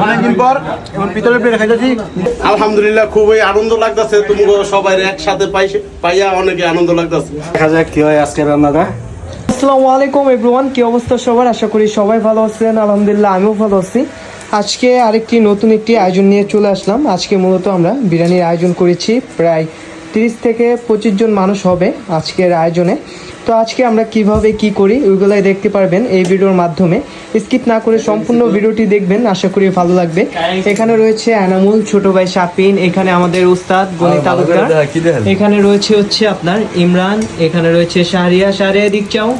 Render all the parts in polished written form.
অনেকদিন পর এখন ভিতরে পেরে খাইতেছি। আলহামদুলিল্লাহ খুবই আনন্দ লাগতেছে, তুমি সবাই একসাথে পাইয়া অনেকে আনন্দ লাগতেছে। দেখা যাক কি হয় আজকে রান্নাটা। আসসালামু আলাইকুম এভরিওয়ান, কি অবস্থা সবার? আশা করি সবাই ভালো আছেন। আলহামদুলিল্লাহ আমিও ভালো আছি। আজকে আরেকটি নতুন একটি আয়োজন নিয়ে চলে আসলাম। আজকে মূলত আমরা বিরিয়ানির আয়োজন করেছি, প্রায় 30 থেকে 25 জন মানুষ হবে আজকের আয়োজনে। তো আজকে আমরা কিভাবে কি করি ওইগুলাই দেখতে পারবেন এই ভিডিওর মাধ্যমে। স্কিপ না করে সম্পূর্ণ ভিডিওটি দেখবেন, আশা করি ভালো লাগবে। এখানে রয়েছে আনামুল, ছোট ভাই শাপিন, এখানে আমাদের উস্তাদ গণিত তালুকদার, এখানে রয়েছে হচ্ছে আপনার ইমরান, এখানে রয়েছে শাহরিয়া দিক চাও,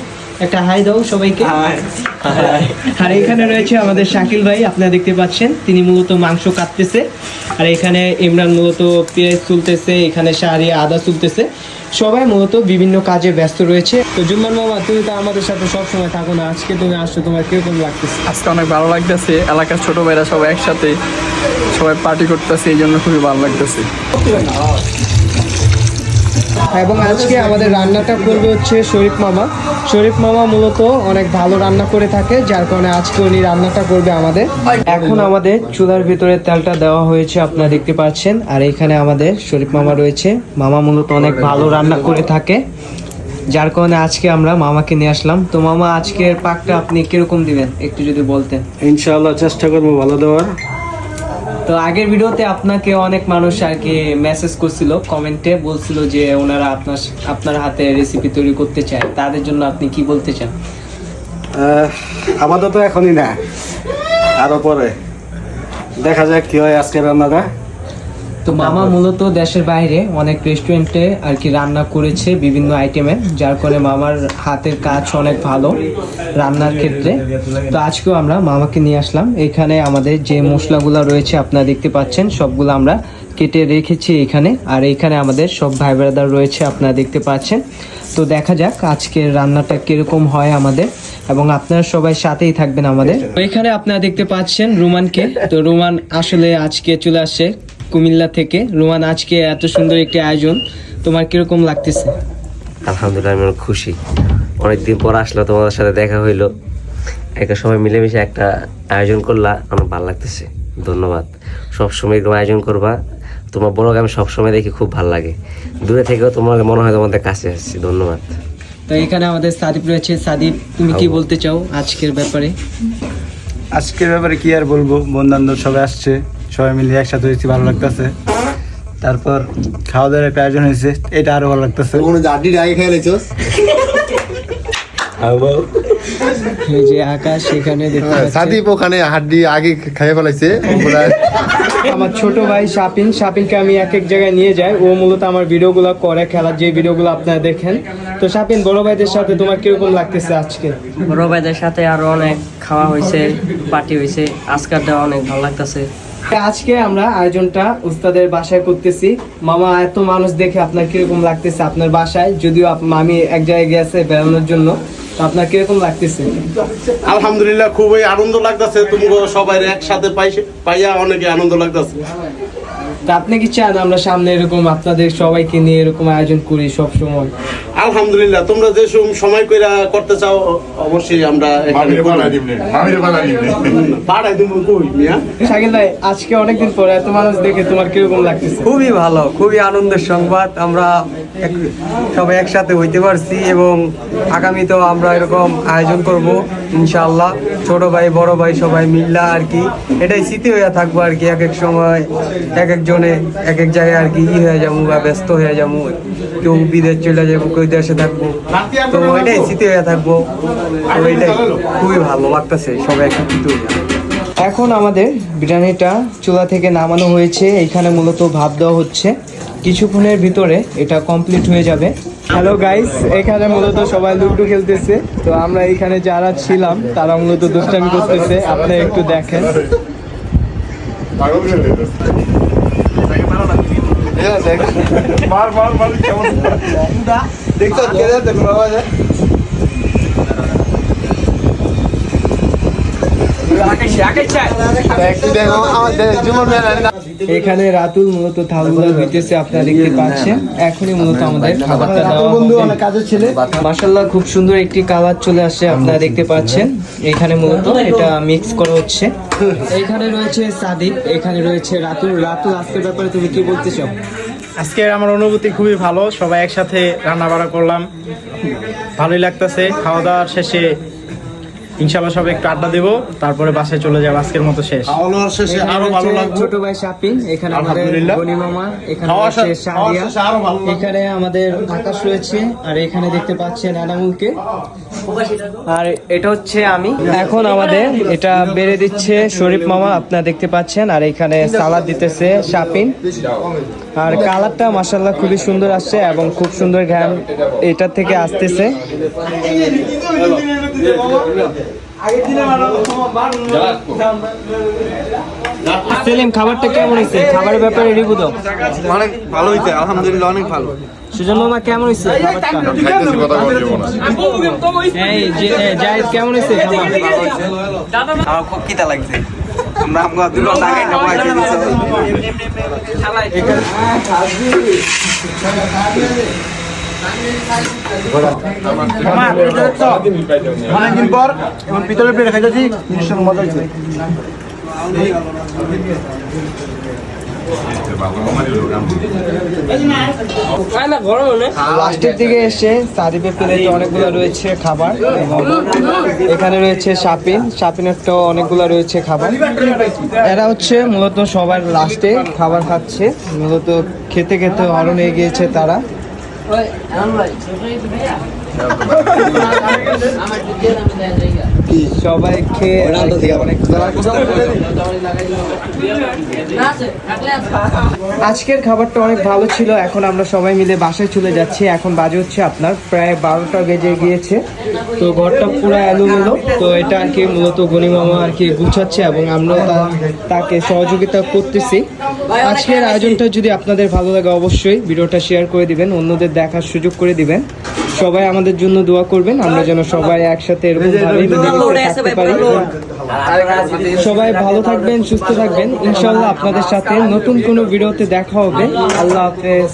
একটা হাই দাও সবাইকে। আর এখানে রয়েছে আমাদের শাকিল ভাই, আপনারা দেখতে পাচ্ছেন তিনি মূলত মাংস কাটতেছে। আর এখানে ইমরান মূলত পেঁয়াজ তুলতেছে, এখানে শাহরিয়া আদা তুলতেছে। সবাই মূলত বিভিন্ন কাজে ব্যস্ত রয়েছে। তো জুম্মান মামা, তুমি তো আমাদের সাথে সবসময় থাকো না, আজকে তুমি আসছো, তোমার কিরকম লাগতেছে? আজকে অনেক ভালো লাগতেছে, এলাকার ছোট ভাইরা সবাই একসাথে সবাই পার্টি করতেছে, এই জন্য খুবই ভালো লাগতেছে। এবং আজকে আমাদের রান্নাটা করবে হচ্ছে শরীফ মামা মূলত অনেক ভালো রান্না করে থাকে, যার কারণে আজকে উনি রান্নাটা করবে আমাদের। এখন আমাদের চুলার ভিতরে তেলটা দেওয়া হয়েছে, আপনারা দেখতে পাচ্ছেন। আর এখানে আমাদের শরীফ মামা রয়েছে, মামা মূলত অনেক ভালো রান্না করে থাকে, যার কারণে আজকে আমরা মামাকে নিয়ে আসলাম। তো মামা, আজকের পাকটা আপনি কিরকম দিবেন একটু যদি বলতেন। ইনশাআল্লাহ চেষ্টা করবো ভালো দেওয়ার। তো আগের ভিডিওতে আপনাকে অনেক মানুষ আর কি মেসেজ করছিল, কমেন্টে বলছিল যে ওনারা আপনার হাতে রেসিপি তৈরি করতে চায়, তাদের জন্য আপনি কি বলতে চান? আপাতত এখনই না, আরো পরে দেখা যাক কি হয় আজকে রান্নাটা। তো মামা মূলত দেশের বাইরে অনেক রেস্টুরেন্টে আর কি রান্না করেছে বিভিন্ন আইটেমে, যার কারণে মামার হাতের কাজ অনেক ভালো রান্নার ক্ষেত্রে। তো আজকেও আমরা মামাকে নিয়ে আসলাম। এখানে আমাদের যে মশলাগুলো রয়েছে আপনারা দেখতে পাচ্ছেন, সবগুলো আমরা কেটে রেখেছি এখানে। আর এইখানে আমাদের সব ভাই ব্রাদার রয়েছে, আপনারা দেখতে পাচ্ছেন। তো দেখা যাক আজকের রান্নাটা কিরকম হয় আমাদের, এবং আপনারা সবাই সাথেই থাকবেন আমাদের। এখানে আপনারা দেখতে পাচ্ছেন রুমানকে। তো রুমান আসলে আজকে চলে আসছে কুমিল্লা থেকে। রুমান, আজকে এত সুন্দর একটি আয়োজন, তোমার কিরকম লাগতেছে? আলহামদুলিল্লাহ আমি অনেক খুশি, অনেকদিন পর আসলো, তোমাদের সাথে দেখা হইলো, একটা সময় মিলেমিশে একটা আয়োজন করলা, অনেক ভালো লাগতেছে। ধন্যবাদ। সবসময় এরকম আয়োজন করবা, তোমার বড়কে আমি সবসময় দেখি, খুব ভালো লাগে। দূরে থেকেও তোমার মনে হয় তোমাদের কাছে আসছি। ধন্যবাদ। তো এখানে আমাদের সাদীপ রয়েছে। সাদীপ, তুমি কি বলতে চাও আজকের ব্যাপারে? আজকের ব্যাপারে কি আর বলবো, বন্ধু সবাই আসছে, সবাই মিলে একসাথে হয়েছি, ভালো লাগতেছে। তারপর খাওয়া দাওয়ার একটা আয়োজন হয়েছে, এটা আরো ভালো লাগতেছে। এই যে আকাশ, এখানে দেখতে পাচ্ছেন সাদীপ ওখানে হাড্ডি আগে খাইয়ে ফেলাইছে। আমার ছোট ভাই শাপিনকে আমি এক এক জায়গায় নিয়ে যাই, ও মূলত আমার ভিডিওগুলো করে, খেলার যে ভিডিওগুলো আপনারা দেখেন। তো শাপিন, বড় ভাইদের সাথে তোমার কিরকম লাগতেছে আজকে? বড় ভাইদের সাথে আরো অনেক খাওয়া হয়েছে, পার্টি হয়েছে, আজকালটা অনেক ভালো লাগতেছে। আজকে আমরা আয়োজনটা উস্তাদের বাসায় করতেছি। মামা, এত মানুষ দেখে আপনার কিরকম লাগতেছে আপনার বাসায়? যদিও আমি এক জায়গায় গেছে বেড়ানোর জন্য, তো আপনার কিরকম লাগতেছে? আলহামদুলিল্লাহ খুবই আনন্দ লাগতেছে, তুমি সবাই একসাথে পাইয়া অনেকে আনন্দ লাগতেছে। তা আপনি কি চান আমরা সামনে এরকম আপনাদের সবাইকে নিয়ে এরকম আয়োজন করি সব সময়? আলহামদুলিল্লাহ, তোমরা যে সময় কইরা করতে চাও অবশ্যই আমরা এখানে বাড়াই দিব। কই মিয়া শাকিল ভাই, আজকে অনেকদিন পরে এত মানুষ দেখে তোমার কিরকম লাগতেছে? খুবই ভালো, খুবই আনন্দের সংবাদ। আমরা সবাই একসাথে হইতে পারছি এবং আগামীতেও আমরা এরকম আয়োজন করব ইনশাআল্লাহ। ছোট ভাই বড় ভাই সবাই মিল্লা আর কি, এটাই স্মৃতি হয়ে থাকবো আর কি। এক এক সময় এক একজনে এক এক জায়গায় আর কি হয়ে যাবো বা ব্যস্ত হয়ে যাবো, কেউ বিদেশ চলে যাবো, কেউ দেশে থাকবো, তো এটাই স্মৃতি হয়ে থাকবো। তো এটাই খুবই ভালো লাগতেছে, সবাই একত্রিত হয়ে যাবে। এখন আমাদের বিরিয়ানিটা চুলা থেকে নামানো হয়েছে, এইখানে মূলত ভাপ দেওয়া হচ্ছে, কিছুক্ষণের ভিতরে এটা কমপ্লিট হয়ে যাবে। হ্যালো গাইস, এখানে মূলত সবাই লুডো খেলতেছে। তো আমরা এখানে যারা ছিলাম তারা মূলত দুষ্টামি করতেছে, আপনারা একটু দেখেন। এখানে রাতুল মূলত থালগুলো দিতেছে, আপনারা দেখতে পাচ্ছেন। এখনই মূলত আমাদের খাবারটা দেওয়া বন্ধু হবে। অনেক কাজের ছেলে। মাশাআল্লাহ খুব সুন্দর একটি কালার চলে আসছে, আপনারা দেখতে পাচ্ছেন। এখানে মূলত এটা মিক্স করা হচ্ছে। এখানে রয়েছে সাদিক, এখানে রয়েছে রাতুল। রাতুল, আজকের ব্যাপারে তুমি কি বলতে চাও? আজকে আমার অনুভূতি খুবই ভালো, সবাই একসাথে রান্না বাড়া করলাম, ভালোই লাগতেছে। খাওয়া দাওয়ার শেষে ইনশাআল্লাহ সবাই একটু আড্ডা দেবো, তারপরে বাসায় চলে যাবো। আজকের মতো শেষ। খাওয়ানোর শেষে এখানে আরো ভালো রয়েছে লাগবে। ছোট ভাই শাপিন, এখানে আমাদের আলহামদুলিল্লাহ। গনি মামা, এখানে খাওয়ার রয়েছে শেষে- খাওয়ার সাদিয়া, শেষে আরো ভালো লাগবে। এখানে আমাদের আকাশ রয়েছে, আর এখানে দেখতে পাচ্ছেন আনামুলকে। আর এটা হচ্ছে আমি। এখন আমাদের এটা বেড়ে দিচ্ছে শরীফ মামা, আপনারা দেখতে পাচ্ছেন। আর এখানে সালাদ দিতেছে শাপিন। আর কালারটা মাশাআল্লাহ খুবই সুন্দর আসছে এবং খুব সুন্দর ঘ্রাণ এটা থেকে আসতেছে। সেলিম, খাবারটা কেমন হয়েছে? খাবারের ব্যাপারে রিভিউ দাও। অনেক ভালো হয়েছে, আলহামদুলিল্লাহ অনেক ভালো। সুজন মামা কেমন হয়েছে খাবারটা? খাইতেছি কথা বলতে না। এই জাহিদ কেমন হয়েছে খাবার? আমার খুব খিদা লাগছে, আমরা আমরা 2 ঘন্টা আগে না পাইছি। অনেকদিন পর এখন পিতলের প্লেটে খাইতেছি, ভীষণ মজা হয়েছে। লাস্টের দিকে এসে সাদিপের প্লেটে অনেকগুলো রয়েছে খাবার এবং এখানে রয়েছে শাপিনেরটাও অনেকগুলো রয়েছে খাবার। এরা হচ্ছে মূলত সবার লাস্টে খাবার খাচ্ছে, মূলত খেতে খেতে হরণ হয়ে গিয়েছে তারা। সবাই খেয়ে অনেক আজকের খাবারটা অনেক ভালো ছিল। এখন আমরা সবাই মিলে বাসায় চলে যাচ্ছি। এখন বাজে হচ্ছে আপনার প্রায় 12টা বেজে গিয়েছে। তো ঘরটা পুরো এলোমেলো, তো এটা আর কি মূলত গনি মামা আর কি গুছাচ্ছে এবং আমরাও তাকে সহযোগিতা করতেছি। আজকের আয়োজনটা যদি আপনাদের ভালো লাগে অবশ্যই ভিডিওটা শেয়ার করে দিবেন, অন্যদের দেখার সুযোগ করে দিবেন। সবাই আমাদের জন্য দোয়া করবেন, আমরা যেন সবাই একসাথে এরকম ভাবে থাকতে পারি। সবাই ভালো থাকবেন, সুস্থ থাকবেন। ইনশাআল্লাহ আপনাদের সাথে নতুন কোনো ভিডিওতে দেখা হবে। আল্লাহ হাফেজ।